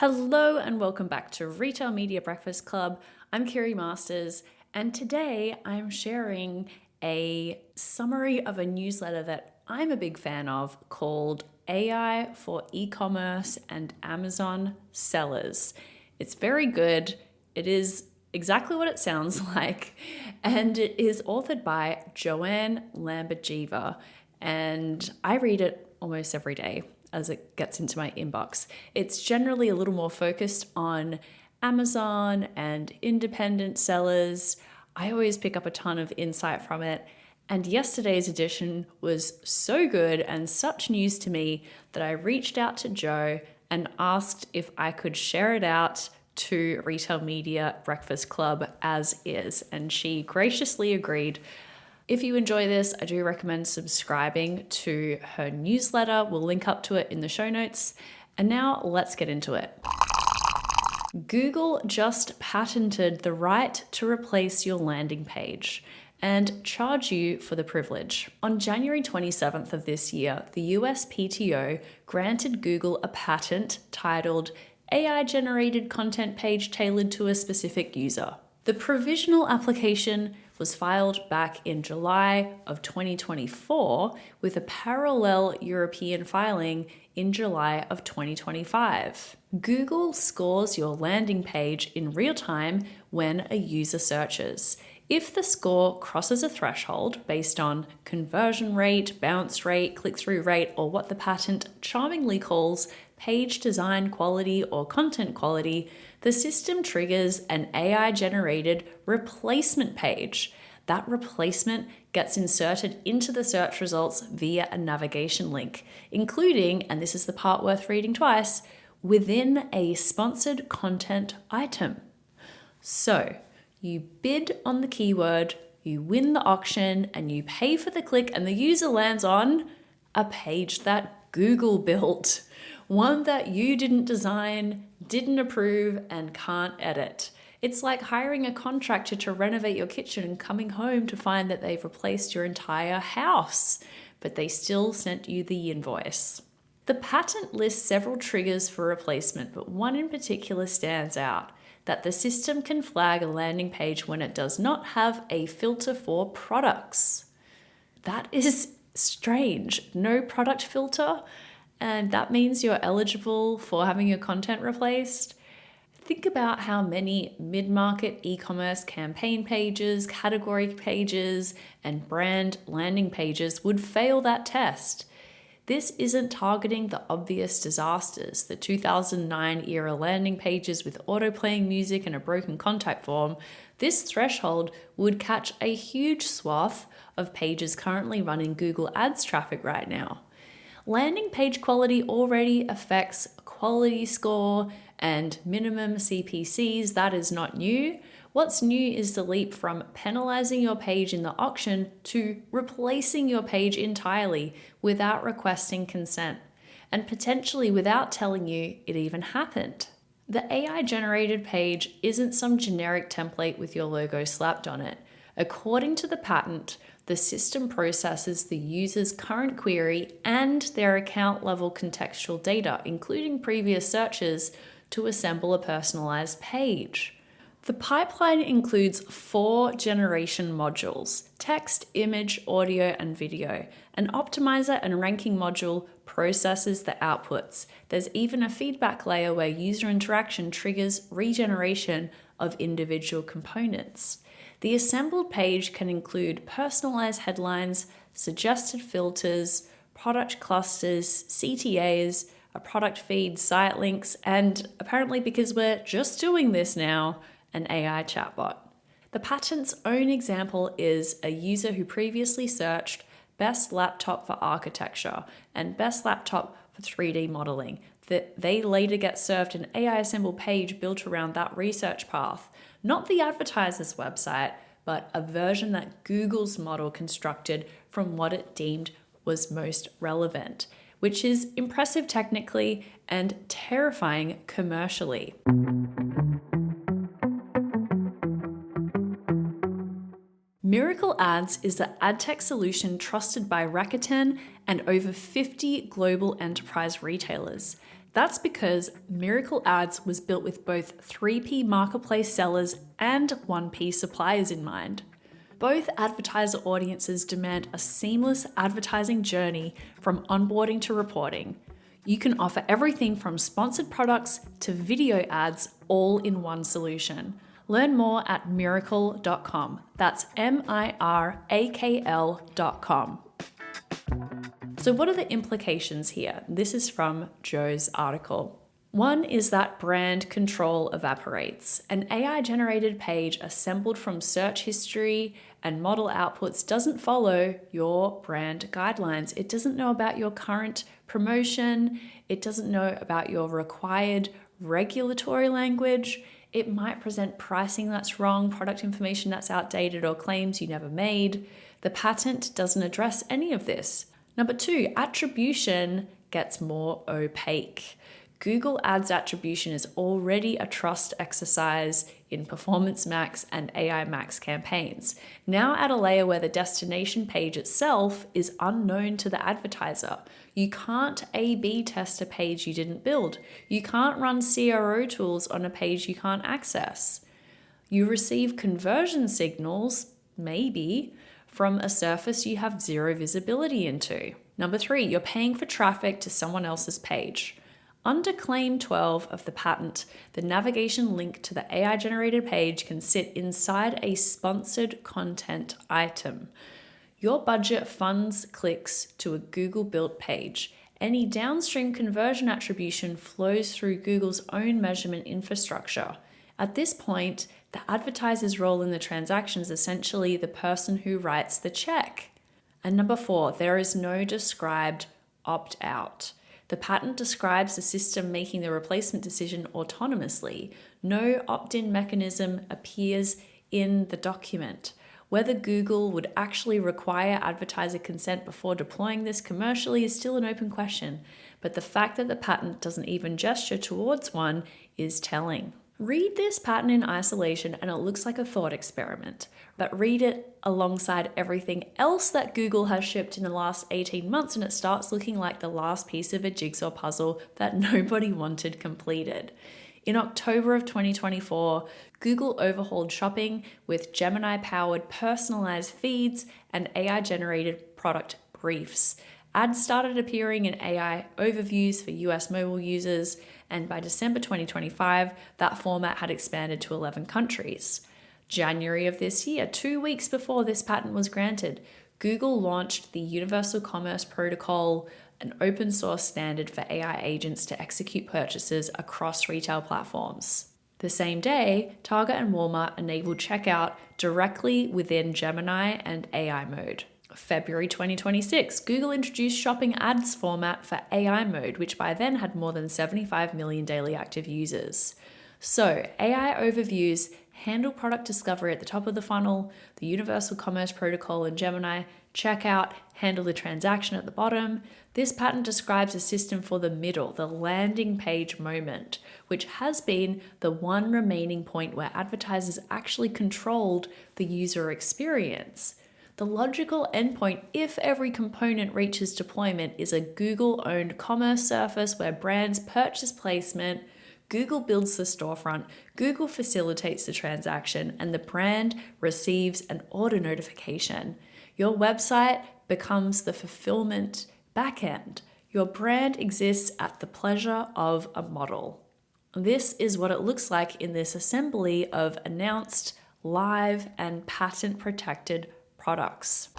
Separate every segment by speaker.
Speaker 1: Hello and welcome back to Retail Media Breakfast Club. I'm Kiri Masters, and today I'm sharing a summary of a newsletter that I'm a big fan of called AI for E-commerce and Amazon Sellers. It's very good. It is exactly what it sounds like, and it is authored by Joanne Lambergiva, and I read it almost every day as it gets into my inbox. It's generally a little more focused on Amazon and independent sellers. I always pick up a ton of insight from it. And yesterday's edition was so good and such news to me that I reached out to Jo and asked if I could share it out to Retail Media Breakfast Club as is. And she graciously agreed. If you enjoy this, I do recommend subscribing to her newsletter. We'll link up to it in the show notes. And now let's get into it. Google just patented the right to replace your landing page and charge you for the privilege. On January 27th of this year, the USPTO granted Google a patent titled AI-generated content page tailored to a specific user. The provisional application was filed back in July of 2024 with a parallel European filing in July of 2025. Google scores your landing page in real time when a user searches. If the score crosses a threshold based on conversion rate, bounce rate, click-through rate, or what the patent charmingly calls page design quality or content quality, the system triggers an AI-generated replacement page. That replacement gets inserted into the search results via a navigation link, including, and this is the part worth reading twice, within a sponsored content item. So, you bid on the keyword, you win the auction, and you pay for the click, and the user lands on a page that Google built. One that you didn't design, didn't approve, and can't edit. It's like hiring a contractor to renovate your kitchen and coming home to find that they've replaced your entire house, but they still sent you the invoice. The patent lists several triggers for replacement, but one in particular stands out, that the system can flag a landing page when it does not have a filter for products. That is strange. No product filter? And that means you're eligible for having your content replaced. Think about how many mid-market e-commerce campaign pages, category pages, and brand landing pages would fail that test. This isn't targeting the obvious disasters, the 2009 era landing pages with auto-playing music and a broken contact form. This threshold would catch a huge swath of pages currently running Google Ads traffic right now. Landing page quality already affects quality score and minimum CPCs. That is not new. What's new is the leap from penalizing your page in the auction to replacing your page entirely without requesting consent, and potentially without telling you it even happened. The AI-generated page isn't some generic template with your logo slapped on it. According to the patent, the system processes the user's current query and their account level contextual data, including previous searches, to assemble a personalized page. The pipeline includes 4 generation modules: text, image, audio, and video. An optimizer and ranking module processes the outputs. There's even a feedback layer where user interaction triggers regeneration of individual components. The assembled page can include personalized headlines, suggested filters, product clusters, CTAs, a product feed, site links, and apparently, because we're just doing this now, an AI chatbot. The patent's own example is a user who previously searched best laptop for architecture and best laptop for 3D modeling, that they later get served an AI assembled page built around that research path. Not the advertiser's website, but a version that Google's model constructed from what it deemed was most relevant, which is impressive technically and terrifying commercially. Miracle Ads is the ad tech solution trusted by Rakuten and over 50 global enterprise retailers. That's because Miracle Ads was built with both 3P marketplace sellers and 1P suppliers in mind. Both advertiser audiences demand a seamless advertising journey from onboarding to reporting. You can offer everything from sponsored products to video ads all in one solution. Learn more at miracle.com. That's MIRAKL.com. So what are the implications here? This is from Joe's article. One is that brand control evaporates. An AI-generated page assembled from search history and model outputs doesn't follow your brand guidelines. It doesn't know about your current promotion. It doesn't know about your required regulatory language. It might present pricing that's wrong, product information that's outdated, or claims you never made. The patent doesn't address any of this. Number two, attribution gets more opaque. Google Ads attribution is already a trust exercise in Performance Max and AI Max campaigns. Now add a layer where the destination page itself is unknown to the advertiser. You can't A/B test a page you didn't build. You can't run CRO tools on a page you can't access. You receive conversion signals, maybe, from a surface you have zero visibility into. Number three, you're paying for traffic to someone else's page. Under Claim 12 of the patent, the navigation link to the AI-generated page can sit inside a sponsored content item. Your budget funds clicks to a Google-built page. Any downstream conversion attribution flows through Google's own measurement infrastructure. At this point, the advertiser's role in the transaction is essentially the person who writes the check. And number four, there is no described opt-out. The patent describes the system making the replacement decision autonomously. No opt-in mechanism appears in the document. Whether Google would actually require advertiser consent before deploying this commercially is still an open question, but the fact that the patent doesn't even gesture towards one is telling. Read this patent in isolation and it looks like a thought experiment, but read it alongside everything else that Google has shipped in the last 18 months and it starts looking like the last piece of a jigsaw puzzle that nobody wanted completed. In October of 2024, Google overhauled shopping with Gemini-powered personalized feeds and AI-generated product briefs. Ads started appearing in AI overviews for US mobile users, and by December 2025, that format had expanded to 11 countries. January of this year, 2 weeks before this patent was granted, Google launched the Universal Commerce Protocol, an open source standard for AI agents to execute purchases across retail platforms. The same day, Target and Walmart enabled checkout directly within Gemini and AI mode. February 2026, Google introduced shopping ads format for AI mode, which by then had more than 75 million daily active users. So, AI overviews handle product discovery at the top of the funnel, the Universal Commerce Protocol and Gemini checkout handle the transaction at the bottom. This patent describes a system for the middle, the landing page moment, which has been the one remaining point where advertisers actually controlled the user experience. The logical endpoint, if every component reaches deployment, is a Google-owned commerce surface where brands purchase placement, Google builds the storefront, Google facilitates the transaction, and the brand receives an auto notification. Your website becomes the fulfillment backend. Your brand exists at the pleasure of a model. This is what it looks like in this assembly of announced, live, and patent-protected products.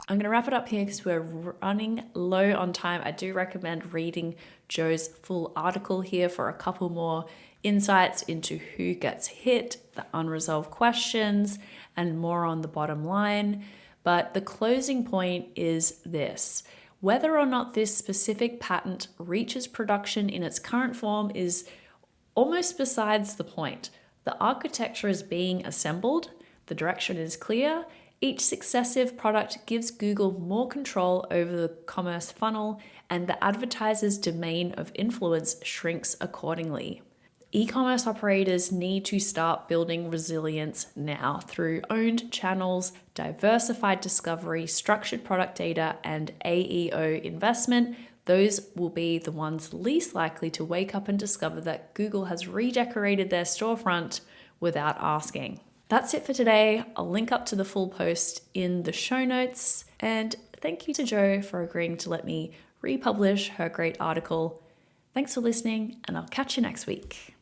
Speaker 1: I'm going to wrap it up here because we're running low on time. I do recommend reading Joe's full article here for a couple more insights into who gets hit, the unresolved questions, and more on the bottom line. But the closing point is this. Whether or not this specific patent reaches production in its current form is almost besides the point. The architecture is being assembled, the direction is clear. Each successive product gives Google more control over the commerce funnel, and the advertiser's domain of influence shrinks accordingly. E-commerce operators need to start building resilience now through owned channels, diversified discovery, structured product data, and AEO investment. those will be the ones least likely to wake up and discover that Google has redecorated their storefront without asking. That's it for today. I'll link up to the full post in the show notes. And thank you to Jo for agreeing to let me republish her great article. Thanks for listening, and I'll catch you next week.